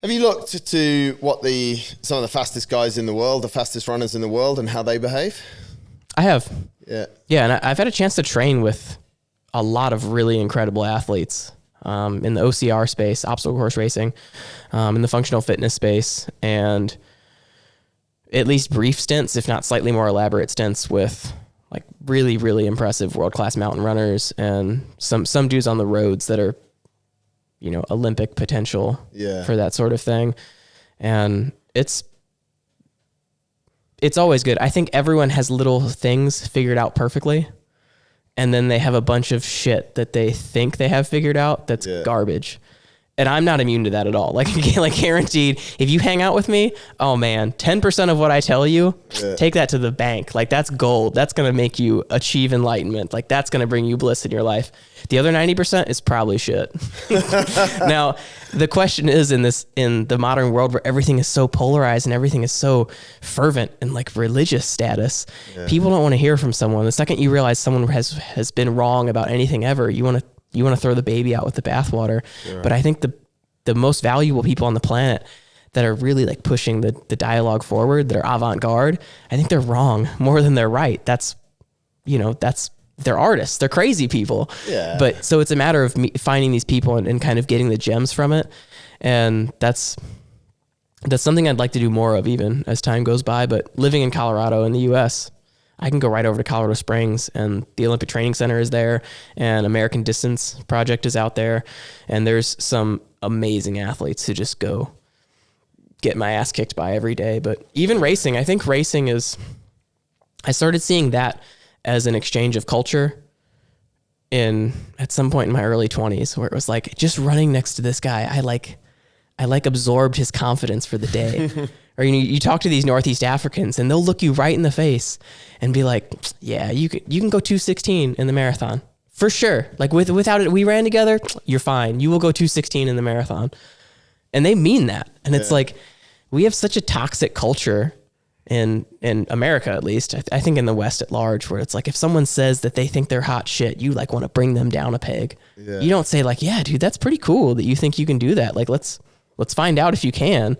Have you looked to what some of the fastest guys in the world, the fastest runners in the world, and how they behave? I have. Yeah. Yeah, and I've had a chance to train with a lot of really incredible athletes in the OCR space, obstacle course racing, in the functional fitness space, and at least brief stints, if not slightly more elaborate stints with like really, really impressive world-class mountain runners and some dudes on the roads that are, you know, Olympic potential for that sort of thing. And it's always good. I think everyone has little things figured out perfectly, and then they have a bunch of shit that they think they have figured out that's garbage. And I'm not immune to that at all. Like guaranteed, if you hang out with me, oh man, 10% of what I tell you, take that to the bank. Like that's gold. That's going to make you achieve enlightenment. Like that's going to bring you bliss in your life. The other 90% is probably shit. Now, the question is in the modern world where everything is so polarized and everything is so fervent and like religious status, people don't want to hear from someone. The second you realize someone has been wrong about anything ever, you want to throw the baby out with the bathwater. Sure. But I think the most valuable people on the planet that are really like pushing the dialogue forward, that are avant-garde, I think they're wrong more than they're right. They're artists. They're crazy people. Yeah. But so it's a matter of me finding these people and kind of getting the gems from it. And that's something I'd like to do more of even as time goes by. But living in Colorado in the US, I can go right over to Colorado Springs, and the Olympic Training Center is there, and American Distance Project is out there, and there's some amazing athletes who just go get my ass kicked by every day. But even racing, I think racing I started seeing that as an exchange of culture at some point in my early 20s, where it was like just running next to this guy, I absorbed his confidence for the day. Or you talk to these Northeast Africans and they'll look you right in the face and be like, yeah, you can go 2:16 in the marathon for sure. Like without it, we ran together. You're fine. You will go 2:16 in the marathon. And they mean that. And it's like, we have such a toxic culture in America, at least. I think in the West at large, where it's like, if someone says that they think they're hot shit, you like want to bring them down a peg. Yeah. You don't say like, yeah, dude, that's pretty cool that you think you can do that. Like, let's find out if you can.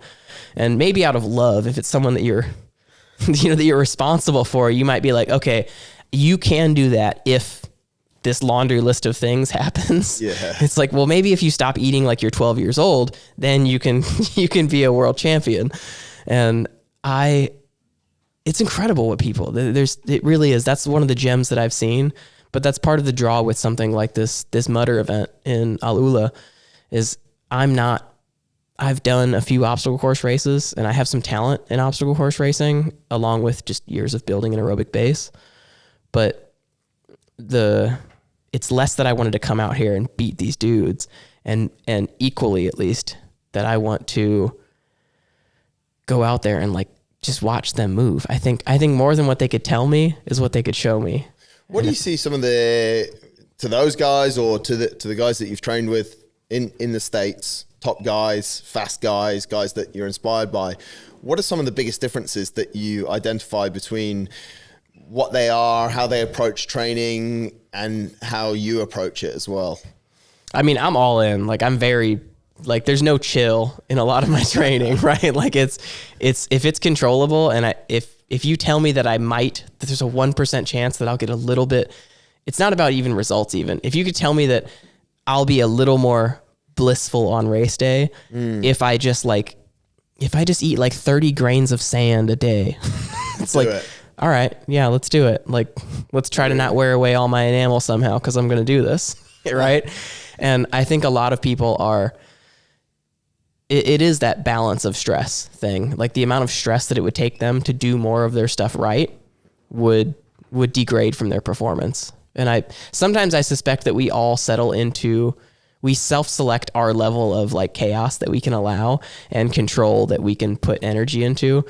And maybe out of love, if it's someone that you're, that you're responsible for, you might be like, okay, you can do that if this laundry list of things happens. Yeah. It's like, well, maybe if you stop eating like you're 12 years old, then you can be a world champion. And it's incredible what people, it really is. That's one of the gems that I've seen, but that's part of the draw with something like this Mutter event in Alula is I've done a few obstacle course races, and I have some talent in obstacle course racing, along with just years of building an aerobic base. But it's less that I wanted to come out here and beat these dudes, and equally, at least, that I want to go out there and like just watch them move. I think more than what they could tell me is what they could show me. What do you see to those guys, or to the guys that you've trained with in the States? Top guys, fast guys that you're inspired by. What are some of the biggest differences that you identify between what they are, how they approach training, and how you approach it as well? I mean, I'm all in. Like, I'm very, like, there's no chill in a lot of my training, right? Like, it's if it's controllable, and if you tell me that there's a 1% chance that I'll get a little bit, it's not about even results even. If you could tell me that I'll be a little more blissful on race day if I just eat like 30 grains of sand a day. It's like, all right, yeah, let's do it. Like, let's try to not wear away all my enamel somehow, because I'm going to do this, right? And I think a lot of people it is that balance of stress thing. Like, the amount of stress that it would take them to do more of their stuff right would degrade from their performance. And sometimes I suspect that we all we self-select our level of like chaos that we can allow and control that we can put energy into.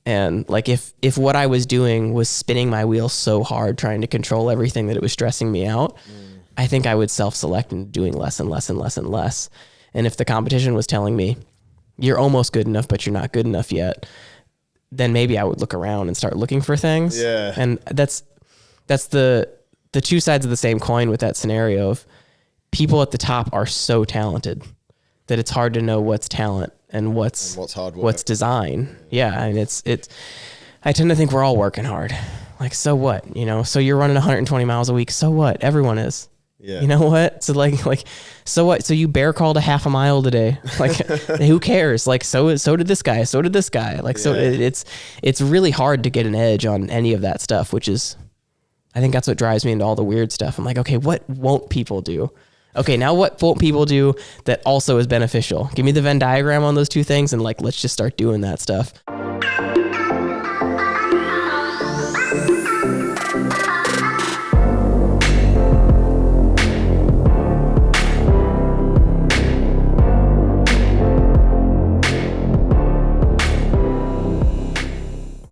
And like, if what I was doing was spinning my wheels so hard trying to control everything that it was stressing me out, I think I would self-select into doing less and less and less and less. And if the competition was telling me you're almost good enough, but you're not good enough yet, then maybe I would look around and start looking for things. Yeah. And that's the two sides of the same coin with that scenario of, people at the top are so talented that it's hard to know what's talent and what's hard work. what's design. Yeah. And I tend to think we're all working hard. Like, so what, you know, so you're running 120 miles a week. So what? Everyone is. Yeah. You know what? So like, so what? So you bear crawled a half a mile today. Like, who cares? Like, so did this guy. So did this guy. Like, so it's really hard to get an edge on any of that stuff, which is, I think that's what drives me into all the weird stuff. I'm like, okay, what won't people do? Okay, now what won't people do that also is beneficial? Give me the Venn diagram on those two things, and like, let's just start doing that stuff.